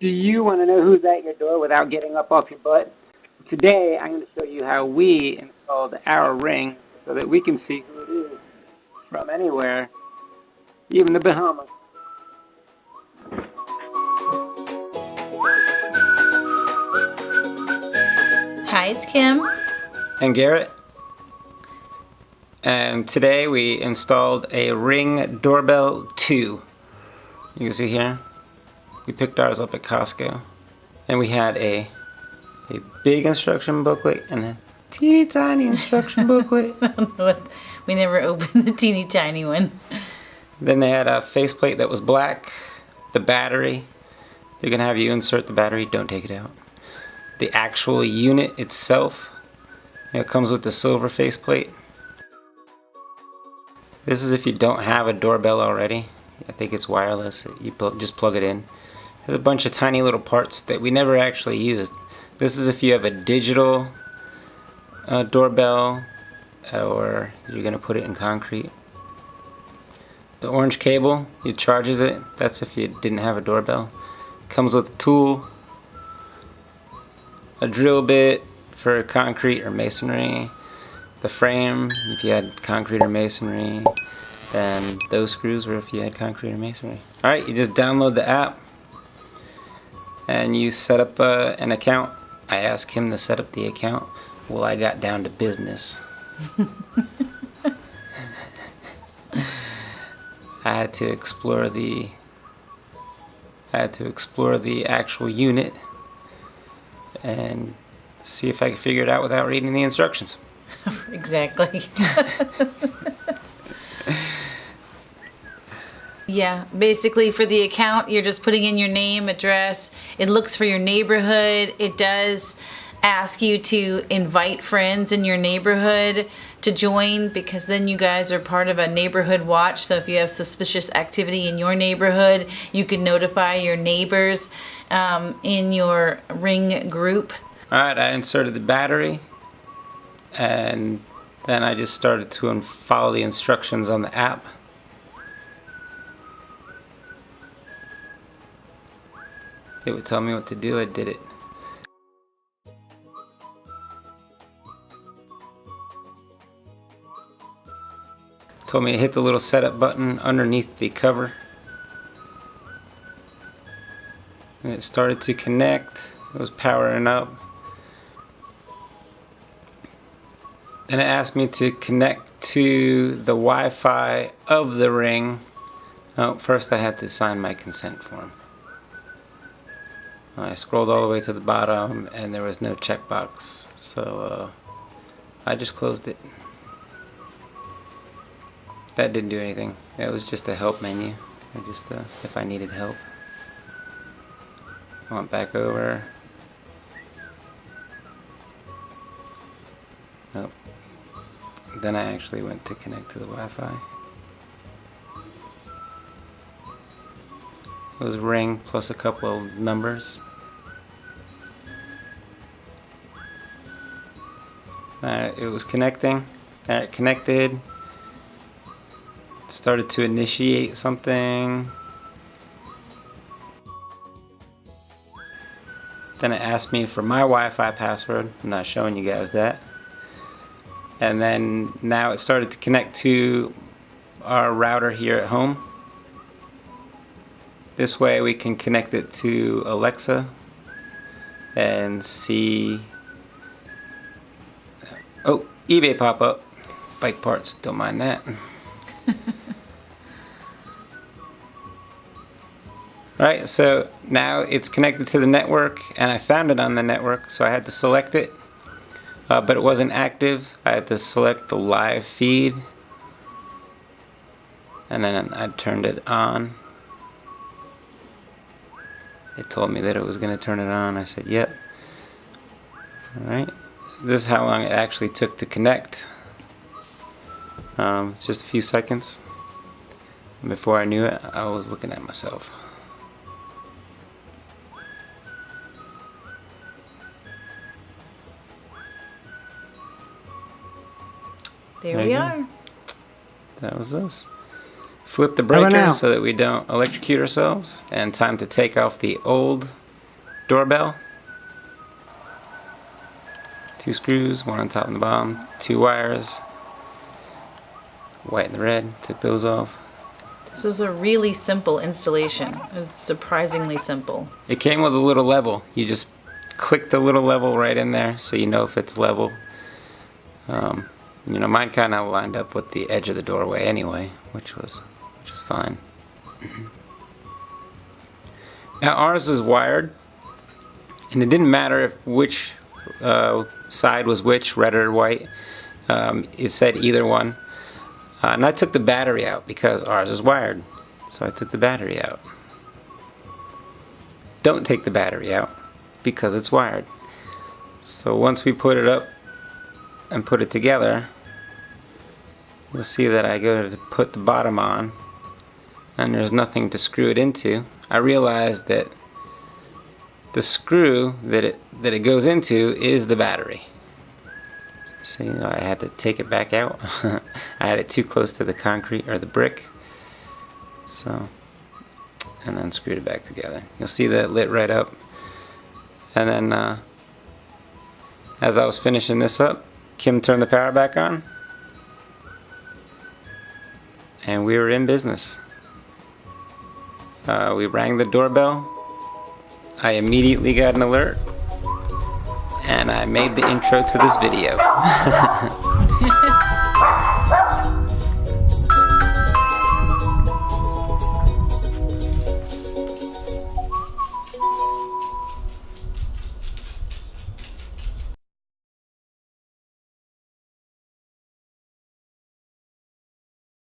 Do you want to know who's at your door without getting up off your butt? Today, I'm going to show you how we installed our Ring so that we can see who it is from anywhere, even the Bahamas. Hi, it's Kim. And Garrett. And today we installed a Ring Doorbell 2. You can see here. We picked ours up at Costco. And we had a big instruction booklet and a teeny tiny instruction booklet. I don't know what, we never opened the teeny tiny one. Then they had a faceplate that was black. The battery. They're going to have you insert the battery. Don't take it out. The actual unit itself. It comes with the silver faceplate. This is if you don't have a doorbell already. I think it's wireless. You just plug it in. There's a bunch of tiny little parts that we never actually used. This is if you have a digital doorbell or you're going to put it in concrete. The orange cable, it charges it. That's if you didn't have a doorbell. Comes with a tool, a drill bit for concrete or masonry. The frame, if you had concrete or masonry. Then those screws were if you had concrete or masonry. Alright, you just download the app and you set up an account. I asked him to set up the account. Well, I got down to business. I had to explore the actual unit and see if I could figure it out without reading the instructions. Exactly. Yeah, basically for the account, you're just putting in your name, address. It looks for your neighborhood. It does ask you to invite friends in your neighborhood to join, because then you guys are part of a neighborhood watch. So if you have suspicious activity in your neighborhood, you can notify your neighbors in your Ring group. Alright, I inserted the battery and then I just started to follow the instructions on the app. It would tell me what to do. I did it. Told me to hit the little setup button underneath the cover. And it started to connect. It was powering up. Then it asked me to connect to the Wi-Fi of the Ring. Oh, first I had to sign my consent form. I scrolled all the way to the bottom and there was no checkbox, so I just closed it. That didn't do anything. It was just a help menu. I just if I needed help. I went back over. Nope. Then I actually went to connect to the Wi-Fi. It was Ring plus a couple of numbers. It was connecting. It connected. Started to initiate something. Then it asked me for my Wi-Fi password. I'm not showing you guys that. And then now it started to connect to our router here at home. This way we can connect it to Alexa and see. Oh, eBay pop up. Bike parts, don't mind that. Alright, so now it's connected to the network and I found it on the network, so I had to select it. But it wasn't active. I had to select the live feed. And then I turned it on. It told me that it was going to turn it on. I said, yep. Alright. This is how long it actually took to connect. It's just a few seconds. And before I knew it, I was looking at myself. There we are. That was us. Flip the breaker so that we don't electrocute ourselves. And time to take off the old doorbell. 2 screws, 1 on top and the bottom, 2 wires, white and the red, took those off. This was a really simple installation. It was surprisingly simple. It came with a little level. You just click the little level right in there so you know if it's level. You know, mine kind of lined up with the edge of the doorway anyway, which was fine. Now ours is wired, and it didn't matter if which side was which, red or white. It said either one. And I took the battery out because ours is wired. So I took the battery out. Don't take the battery out because it's wired. So once we put it up and put it together, you'll see that I go to put the bottom on and there's nothing to screw it into. I realized that the screw that it goes into is the battery. See, I had to take it back out. I had it too close to the concrete or the brick. So, and then screwed it back together. You'll see that it lit right up. And then as I was finishing this up, Kim turned the power back on. And we were in business. We rang the doorbell. I immediately got an alert. And I made the intro to this video.